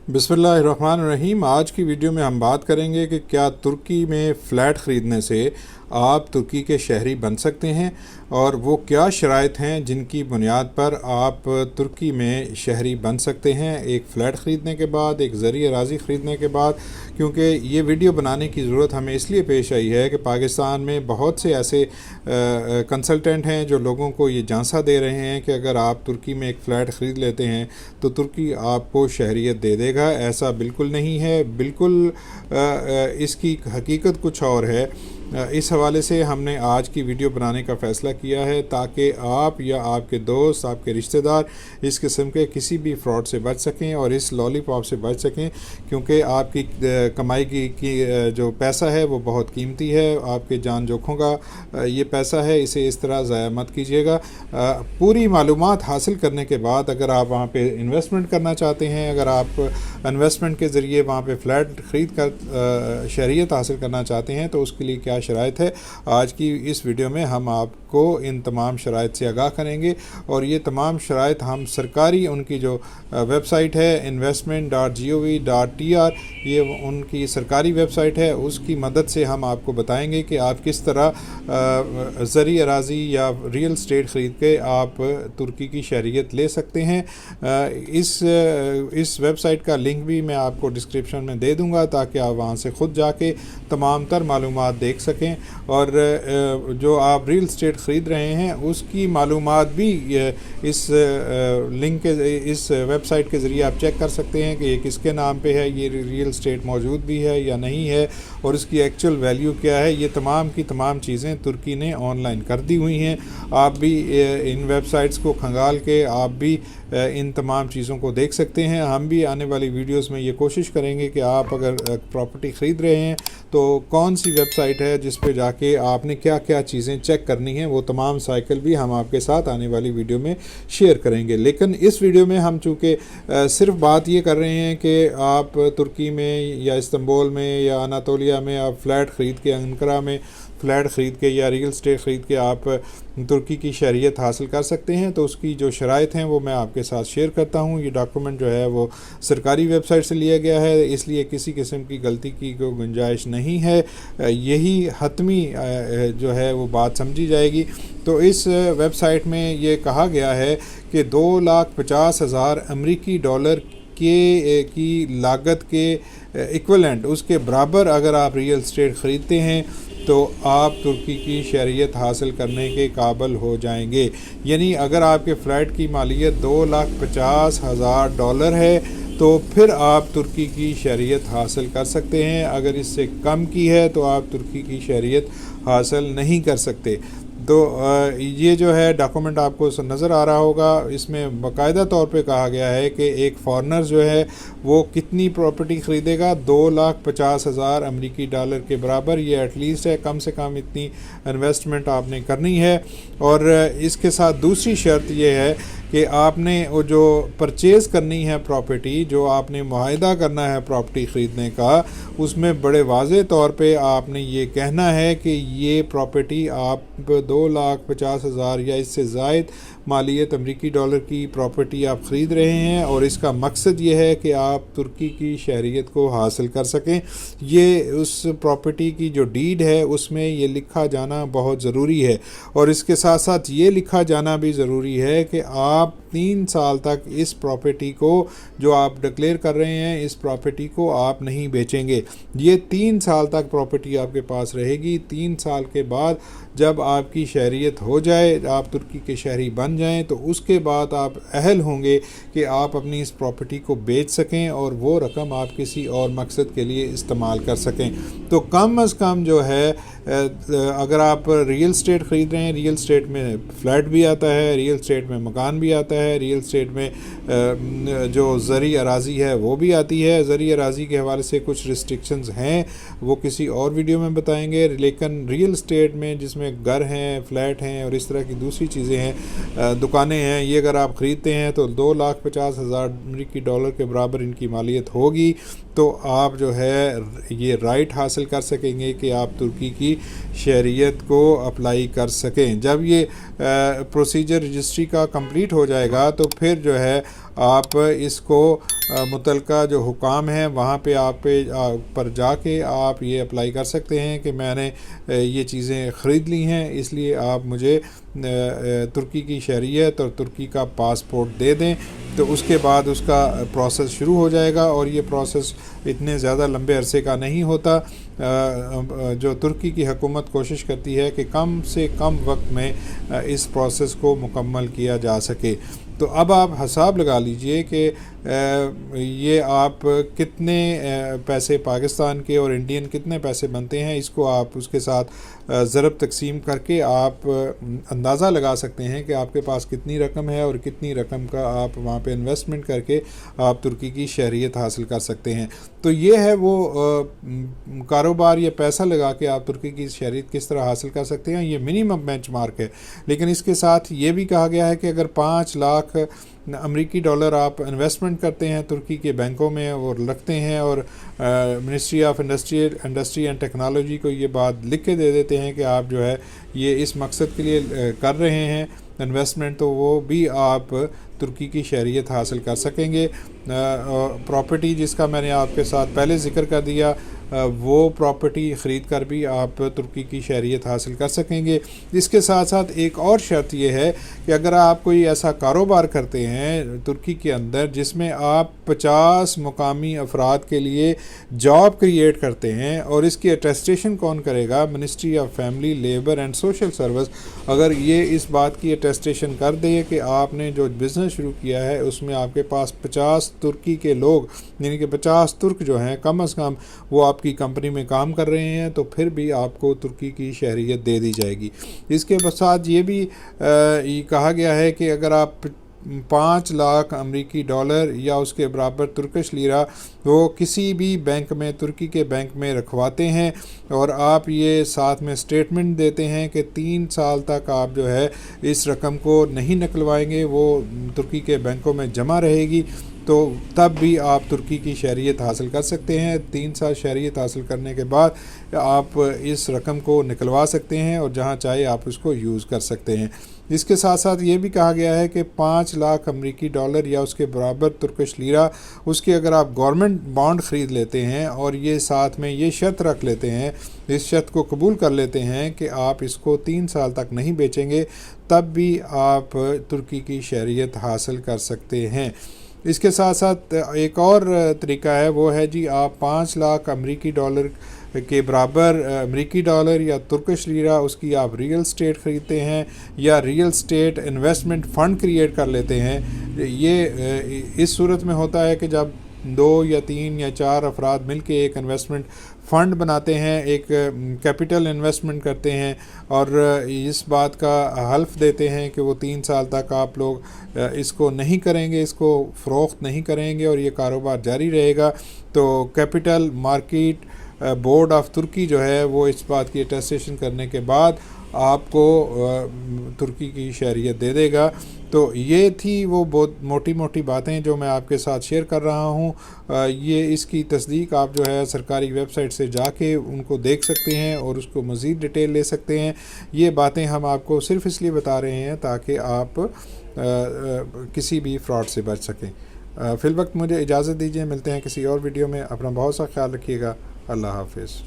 बिस्मिल्लाहिर्रहमानिर्रहीम। आज की वीडियो में हम बात करेंगे कि क्या तुर्की में फ़्लैट ख़रीदने से आप तुर्की के शहरी बन सकते हैं और वो क्या शराइत हैं जिनकी बुनियाद पर आप तुर्की में शहरी बन सकते हैं एक फ़्लैट ख़रीदने के बाद, एक ज़रिए अराज़ी ख़रीदने के बाद। क्योंकि ये वीडियो बनाने की ज़रूरत हमें इसलिए पेश आई है कि पाकिस्तान में बहुत से ऐसे कंसल्टेंट हैं जो लोगों को ये झांसा दे रहे हैं कि अगर आप तुर्की में एक फ़्लैट ख़रीद लेते हैं तो तुर्की आपको शहरियत दे देगा। ऐसा बिल्कुल नहीं है, बिल्कुल इसकी हकीकत कुछ और है। इस हवाले से हमने आज की वीडियो बनाने का फ़ैसला किया है ताकि आप या आपके दोस्त, आपके रिश्तेदार इस किस्म के किसी भी फ्रॉड से बच सकें और इस लॉलीपॉप से बच सकें। क्योंकि आपकी कमाई की जो पैसा है वो बहुत कीमती है, आपके जान जोखों का ये पैसा है, इसे इस तरह ज़ाया मत कीजिएगा। पूरी मालूमात हासिल करने के बाद अगर आप वहाँ पे इन्वेस्टमेंट करना चाहते हैं, अगर आप इन्वेस्टमेंट के ज़रिए वहाँ पे फ़्लैट ख़रीद कर शहरियत हासिल करना चाहते हैं तो उसके लिए क्या शराइत है, आज की इस वीडियो में हम आपको इन तमाम शराइत से आगाह करेंगे। और ये तमाम शराइत हम सरकारी उनकी जो वेबसाइट है investment.gov.tr, ये उनकी सरकारी वेबसाइट है, उसकी मदद से हम आपको बताएंगे कि आप किस तरह ज़रिए अराज़ी या रियल स्टेट ख़रीद के आप तुर्की की शहरियत ले सकते हैं। इस वेबसाइट का लिंक भी मैं आपको डिस्क्रिप्शन में दे दूंगा ताकि आप वहाँ से ख़ुद जाके तमाम तर मालूमात देख सकें और जो आप रियल स्टेट ख़रीद रहे हैं उसकी मालूमात भी इस लिंक के, इस वेबसाइट के ज़रिए आप चेक कर सकते हैं कि ये किसके नाम पे है, ये रियल स्टेट मौजूद भी है या नहीं है और इसकी एक्चुअल वैल्यू क्या है। ये तमाम की तमाम चीज़ें तुर्की ने ऑनलाइन कर दी हुई हैं। आप भी इन वेबसाइट्स को खंगाल के आप भी इन तमाम चीज़ों को देख सकते हैं। हम भी आने वाली वीडियोस में ये कोशिश करेंगे कि आप अगर प्रॉपर्टी ख़रीद रहे हैं तो कौन सी वेबसाइट है जिस पे जाके आपने क्या क्या चीज़ें चेक करनी है, वो तमाम साइकिल भी हम आपके साथ आने वाली वीडियो में शेयर करेंगे। लेकिन इस वीडियो में हम चूँकि सिर्फ बात ये कर रहे हैं कि आप तुर्की में या इस्तांबुल में या अनातोलिया में आप फ़्लैट ख़रीद के, अंकारा में फ़्लैट ख़रीद के या रियल स्टेट ख़रीद के आप तुर्की की शहरियत हासिल कर सकते हैं, तो उसकी जो शराइत हैं वो मैं आपके साथ शेयर करता हूँ। ये डॉक्यूमेंट जो है वो सरकारी वेबसाइट से लिया गया है, इसलिए किसी किस्म की गलती की कोई गुंजाइश नहीं है। यही हतमी जो है वो बात समझी जाएगी। तो इस वेबसाइट में ये कहा गया है कि 2,50,000 अमरीकी डॉलर की लागत के इक्विवेलेंट, उसके बराबर अगर आप रियल स्टेट ख़रीदते हैं तो आप तुर्की की शहरियत हासिल करने के काबिल हो जाएंगे। यानी अगर आपके फ़्लैट की मालियत 2,50,000 डॉलर है तो फिर आप तुर्की की शहरियत हासिल कर सकते हैं। अगर इससे कम की है तो आप तुर्की की शहरियत हासिल नहीं कर सकते। तो ये जो है डॉक्यूमेंट आपको नज़र आ रहा होगा, इसमें बाकायदा तौर पे कहा गया है कि एक फॉरेनर जो है वो कितनी प्रॉपर्टी ख़रीदेगा, 2,50,000 अमरीकी डॉलर के बराबर। ये एटलीस्ट है, कम से कम इतनी इन्वेस्टमेंट आपने करनी है। और इसके साथ दूसरी शर्त ये है कि आपने वो जो परचेज़ करनी है प्रॉपर्टी, जो आपने मुआहिदा करना है प्रॉपर्टी ख़रीदने का, उसमें बड़े वाज़े तौर पे आपने ये कहना है कि ये प्रॉपर्टी आप 2,50,000 या इससे ज़ायद मालियत अमरीकी डॉलर की प्रॉपर्टी आप ख़रीद रहे हैं और इसका मकसद ये है कि आप तुर्की की शहरियत को हासिल कर सकें। ये उस प्रॉपर्टी की जो डीड है उसमें ये लिखा जाना बहुत ज़रूरी है और इसके साथ साथ ये लिखा जाना भी ज़रूरी है कि आप 3 साल तक इस प्रॉपर्टी को, जो आप डिक्लेयर कर रहे हैं, इस प्रॉपर्टी को आप नहीं बेचेंगे। ये 3 साल तक प्रॉपर्टी आपके पास रहेगी। 3 साल के बाद जब आपकी शहरियत हो जाए, आप तुर्की के शहरी बन जाएं, तो उसके बाद आप अहल होंगे कि आप अपनी इस प्रॉपर्टी को बेच सकें और वो रकम आप किसी और मकसद के लिए इस्तेमाल कर सकें। तो कम अज़ कम जो है, अगर आप रियल स्टेट ख़रीद रहे हैं, रियल स्टेट में फ़्लैट भी आता है, रियल स्टेट में मकान भी आता है, रियल स्टेट में जो ज़रिए अराज़ी है वो भी आती है। ज़रिए अराज़ी के हवाले से कुछ रिस्ट्रिक्शंस हैं, वो किसी और वीडियो में बताएंगे। लेकिन रियल स्टेट में जिसमें घर हैं, फ़्लैट हैं और इस तरह की दूसरी चीज़ें हैं, दुकानें हैं, ये अगर आप ख़रीदते हैं तो 2,50,000 अमरीकी डॉलर के बराबर इनकी मालियत होगी। तो आप जो है ये राइट हासिल कर सकेंगे कि आप तुर्की की शहरियत को अप्लाई कर सकें। जब ये प्रोसीजर रजिस्ट्री का कंप्लीट हो जाएगा तो फिर जो है آپ اس کو متعلقہ جو حکام ہیں وہاں پہ پر جا کے آپ یہ اپلائی کر سکتے ہیں کہ میں نے یہ چیزیں خرید لی ہیں، اس لیے آپ مجھے ترکی کی شہریت اور ترکی کا پاسپورٹ دے دیں، تو اس کے بعد اس کا پروسیس شروع ہو جائے گا۔ اور یہ پروسیس اتنے زیادہ لمبے عرصے کا نہیں ہوتا، جو ترکی کی حکومت کوشش کرتی ہے کہ کم سے کم وقت میں اس پروسیس کو مکمل کیا جا سکے۔ تو اب آپ حساب لگا لیجئے کہ یہ آپ کتنے پیسے پاکستان کے اور انڈین کتنے پیسے بنتے ہیں، اس کو آپ اس کے ساتھ ضرب تقسیم کر کے آپ اندازہ لگا سکتے ہیں کہ آپ کے پاس کتنی رقم ہے اور کتنی رقم کا آپ وہاں پہ انویسٹمنٹ کر کے آپ ترکی کی شہریت حاصل کر سکتے ہیں۔ تو یہ ہے وہ کاروبار یا پیسہ لگا کے آپ ترکی کی شہریت کس طرح حاصل کر سکتے ہیں، یہ منیمم بینچ مارک ہے۔ لیکن اس کے ساتھ یہ بھی کہا گیا ہے کہ اگر 5 لاکھ امریکی ڈالر آپ انویسٹمنٹ کرتے ہیں ترکی کے بینکوں میں اور رکھتے ہیں، اور ministry of industry and technology کو یہ بات لکھ کے دے دیتے ہیں کہ آپ جو ہے یہ اس مقصد کے لیے کر رہے ہیں انویسٹمنٹ، تو وہ بھی آپ ترکی کی شہریت حاصل کر سکیں گے۔ پراپرٹی جس کا میں نے آپ کے ساتھ پہلے ذکر کر دیا، وہ پراپرٹی خرید کر بھی آپ ترکی کی شہریت حاصل کر سکیں گے۔ اس کے ساتھ ساتھ ایک اور شرط یہ ہے کہ اگر آپ کوئی ایسا کاروبار کرتے ہیں ترکی کے اندر جس میں آپ 50 مقامی افراد کے لیے جاب کریٹ کرتے ہیں، اور اس کی اٹیسٹیشن کون کرے گا؟ Ministry of family, labour and social service. اگر یہ اس بات کی اٹیسٹیشن کر دے کہ آپ نے جو بزنس شروع کیا ہے اس میں آپ کے پاس 50 ترکی کے لوگ، یعنی کہ 50 ترک جو ہیں کم از کم وہ آپ کی کمپنی میں کام کر رہے ہیں، تو پھر بھی آپ کو ترکی کی شہریت دے دی جائے گی۔ اس کے ساتھ یہ بھی کہا گیا ہے کہ اگر آپ 5 لاکھ امریکی ڈالر یا اس کے برابر ترکش لیرہ وہ کسی بھی بینک میں، ترکی کے بینک میں رکھواتے ہیں، اور آپ یہ ساتھ میں سٹیٹمنٹ دیتے ہیں کہ 3 سال تک آپ جو ہے اس رقم کو نہیں نکلوائیں گے، وہ ترکی کے بینکوں میں جمع رہے گی، تو تب بھی آپ ترکی کی شہریت حاصل کر سکتے ہیں۔ 3 سال شہریت حاصل کرنے کے بعد آپ اس رقم کو نکلوا سکتے ہیں اور جہاں چاہے آپ اس کو یوز کر سکتے ہیں۔ اس کے ساتھ ساتھ یہ بھی کہا گیا ہے کہ 5 لاکھ امریکی ڈالر یا اس کے برابر ترکش لیرہ، اس کے اگر آپ گورنمنٹ بانڈ خرید لیتے ہیں اور یہ ساتھ میں یہ شرط رکھ لیتے ہیں، اس شرط کو قبول کر لیتے ہیں کہ آپ اس کو 3 سال تک نہیں بیچیں گے، تب بھی آپ ترکی کی شہریت حاصل کر سکتے ہیں۔ اس کے ساتھ ساتھ ایک اور طریقہ ہے، وہ ہے جی آپ 5 لاکھ امریکی ڈالر کے برابر امریکی ڈالر یا ترکش لیرہ اس کی آپ ریئل اسٹیٹ خریدتے ہیں یا real estate investment fund create کر لیتے ہیں۔ یہ اس صورت میں ہوتا ہے کہ جب 2 یا 3 یا 4 افراد مل کے ایک انویسٹمنٹ فنڈ بناتے ہیں، ایک کیپٹل انویسٹمنٹ کرتے ہیں، اور اس بات کا حلف دیتے ہیں کہ وہ 3 سال تک آپ لوگ اس کو نہیں کریں گے، اس کو فروخت نہیں کریں گے اور یہ کاروبار جاری رہے گا، تو کیپٹل مارکیٹ بورڈ آف ترکی جو ہے وہ اس بات کی اٹیسٹیشن کرنے کے بعد آپ کو ترکی کی شہریت دے دے گا۔ تو یہ تھی وہ بہت موٹی موٹی باتیں جو میں آپ کے ساتھ شیئر کر رہا ہوں۔ یہ اس کی تصدیق آپ جو ہے سرکاری ویب سائٹ سے جا کے ان کو دیکھ سکتے ہیں اور اس کو مزید ڈیٹیل لے سکتے ہیں۔ یہ باتیں ہم آپ کو صرف اس لیے بتا رہے ہیں تاکہ آپ کسی بھی فراڈ سے بچ سکیں۔ فی الوقت مجھے اجازت دیجیے، ملتے ہیں کسی اور ویڈیو میں۔ اپنا بہت سا خیال رکھیے گا۔ اللہ حافظ۔